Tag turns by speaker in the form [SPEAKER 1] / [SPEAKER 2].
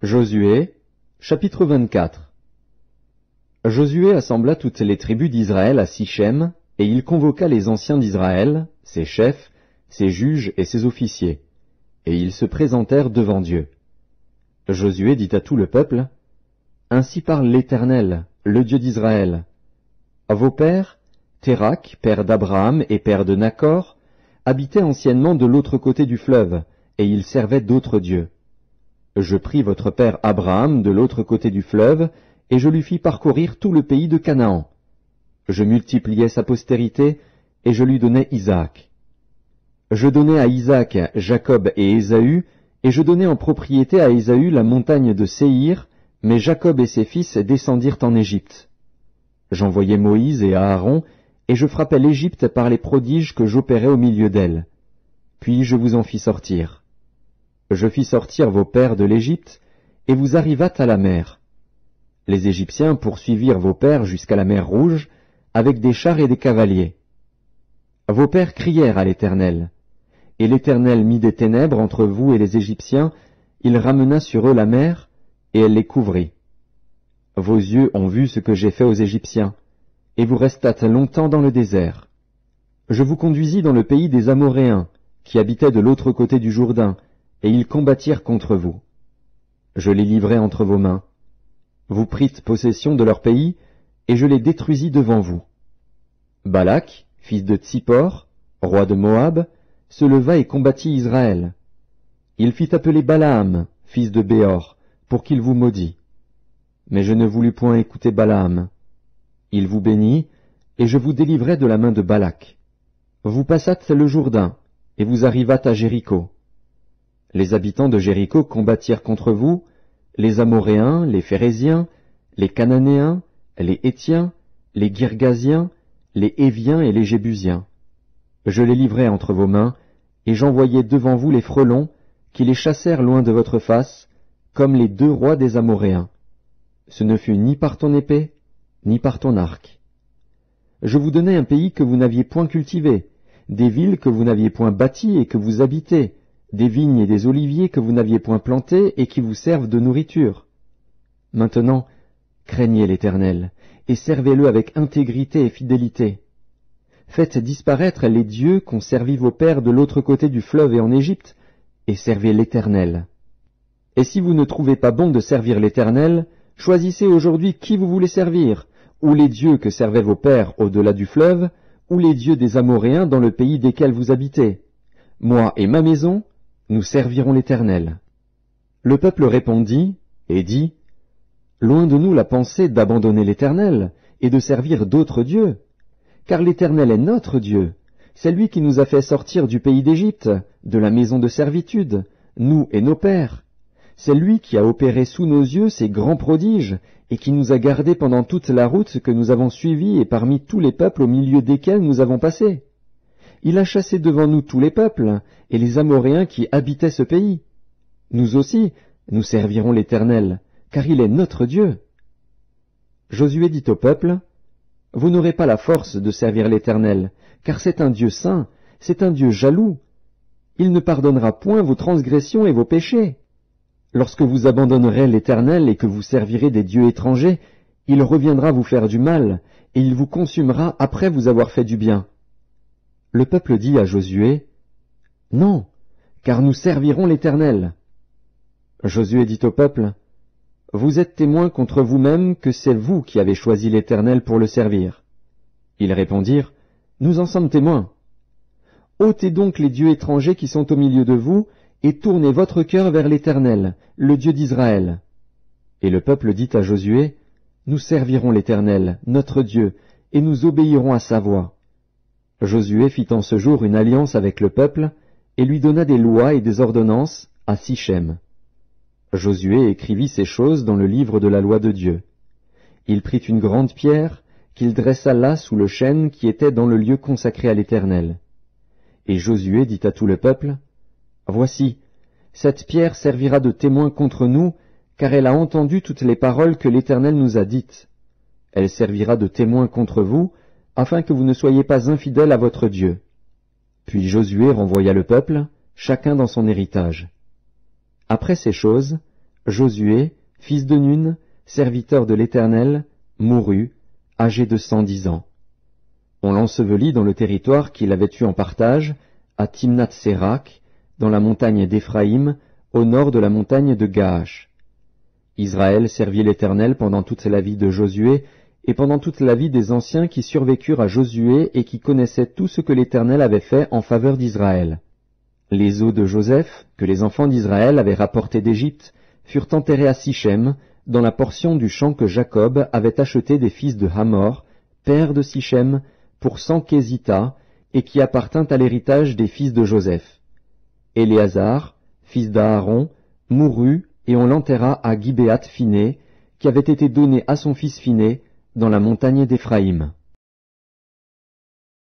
[SPEAKER 1] Josué, chapitre 24. Josué assembla toutes les tribus d'Israël à Sichem, et il convoqua les anciens d'Israël, ses chefs, ses juges et ses officiers, et ils se présentèrent devant Dieu. Josué dit à tout le peuple, « Ainsi parle l'Éternel, le Dieu d'Israël. Vos pères, Térak, père d'Abraham et père de Nachor, habitaient anciennement de l'autre côté du fleuve, et ils servaient d'autres dieux. Je pris votre père Abraham de l'autre côté du fleuve, et je lui fis parcourir tout le pays de Canaan. Je multipliai sa postérité, et je lui donnai Isaac. Je donnai à Isaac Jacob et Ésaü, et je donnai en propriété à Ésaü la montagne de Séhir, mais Jacob et ses fils descendirent en Égypte. J'envoyai Moïse et Aaron, et je frappai l'Égypte par les prodiges que j'opérais au milieu d'elle. Puis je vous en fis sortir. Je fis sortir vos pères de l'Égypte, et vous arrivâtes à la mer. Les Égyptiens poursuivirent vos pères jusqu'à la mer Rouge, avec des chars et des cavaliers. Vos pères crièrent à l'Éternel, et l'Éternel mit des ténèbres entre vous et les Égyptiens, il ramena sur eux la mer, et elle les couvrit. Vos yeux ont vu ce que j'ai fait aux Égyptiens, et vous restâtes longtemps dans le désert. Je vous conduisis dans le pays des Amoréens, qui habitaient de l'autre côté du Jourdain, et ils combattirent contre vous. Je les livrai entre vos mains. Vous prîtes possession de leur pays, et je les détruisis devant vous. Balak, fils de Tsippor, roi de Moab, se leva et combattit Israël. Il fit appeler Balaam, fils de Béor, pour qu'il vous maudît. Mais je ne voulus point écouter Balaam. Il vous bénit, et je vous délivrai de la main de Balak. Vous passâtes le Jourdain, et vous arrivâtes à Jéricho. Les habitants de Jéricho combattirent contre vous, les Amoréens, les Phéréziens, les Cananéens, les Hétiens, les Girgasiens, les Héviens et les Jébusiens. Je les livrai entre vos mains, et j'envoyai devant vous les frelons, qui les chassèrent loin de votre face, comme les 2 rois des Amoréens. Ce ne fut ni par ton épée, ni par ton arc. Je vous donnai un pays que vous n'aviez point cultivé, des villes que vous n'aviez point bâties et que vous habitez, des vignes et des oliviers que vous n'aviez point plantés et qui vous servent de nourriture. Maintenant, craignez l'Éternel, et servez-le avec intégrité et fidélité. Faites disparaître les dieux qu'ont servi vos pères de l'autre côté du fleuve et en Égypte, et servez l'Éternel. Et si vous ne trouvez pas bon de servir l'Éternel, choisissez aujourd'hui qui vous voulez servir, ou les dieux que servaient vos pères au-delà du fleuve, ou les dieux des Amoréens dans le pays desquels vous habitez. Moi et ma maison, nous servirons l'Éternel. Le peuple répondit et dit, « Loin de nous la pensée d'abandonner l'Éternel et de servir d'autres dieux, car l'Éternel est notre Dieu, c'est lui qui nous a fait sortir du pays d'Égypte, de la maison de servitude, nous et nos pères. C'est lui qui a opéré sous nos yeux ces grands prodiges, et qui nous a gardés pendant toute la route que nous avons suivie et parmi tous les peuples au milieu desquels nous avons passé. Il a chassé devant nous tous les peuples, et les Amoréens qui habitaient ce pays. Nous aussi, nous servirons l'Éternel, car il est notre Dieu. » Josué dit au peuple, « Vous n'aurez pas la force de servir l'Éternel, car c'est un Dieu saint, c'est un Dieu jaloux. Il ne pardonnera point vos transgressions et vos péchés. Lorsque vous abandonnerez l'Éternel et que vous servirez des dieux étrangers, il reviendra vous faire du mal, et il vous consumera après vous avoir fait du bien. » Le peuple dit à Josué, « Non, car nous servirons l'Éternel. » Josué dit au peuple, « Vous êtes témoins contre vous-même que c'est vous qui avez choisi l'Éternel pour le servir. » Ils répondirent, « Nous en sommes témoins. Ôtez donc les dieux étrangers qui sont au milieu de vous, et tournez votre cœur vers l'Éternel, le Dieu d'Israël. » Et le peuple dit à Josué, « Nous servirons l'Éternel, notre Dieu, et nous obéirons à sa voix. » Josué fit en ce jour une alliance avec le peuple, et lui donna des lois et des ordonnances à Sichem. Josué écrivit ces choses dans le livre de la loi de Dieu. Il prit une grande pierre, qu'il dressa là sous le chêne qui était dans le lieu consacré à l'Éternel. Et Josué dit à tout le peuple, « Voici, cette pierre servira de témoin contre nous, car elle a entendu toutes les paroles que l'Éternel nous a dites. Elle servira de témoin contre vous, afin que vous ne soyez pas infidèles à votre Dieu. » Puis Josué renvoya le peuple, chacun dans son héritage. Après ces choses, Josué, fils de Nun, serviteur de l'Éternel, mourut, âgé de 110 ans. On l'ensevelit dans le territoire qu'il avait eu en partage, à Timnath-Sérak, dans la montagne d'Éphraïm, au nord de la montagne de Gaash. Israël servit l'Éternel pendant toute la vie de Josué, et pendant toute la vie des anciens qui survécurent à Josué et qui connaissaient tout ce que l'Éternel avait fait en faveur d'Israël. Les os de Joseph, que les enfants d'Israël avaient rapportés d'Égypte, furent enterrés à Sichem, dans la portion du champ que Jacob avait acheté des fils de Hamor, père de Sichem, pour 100 késitas, et qui appartint à l'héritage des fils de Joseph. Éléazar, fils d'Aaron, mourut, et on l'enterra à Gibéath Phiné, qui avait été donné à son fils Phiné, dans la montagne d'Éphraïm.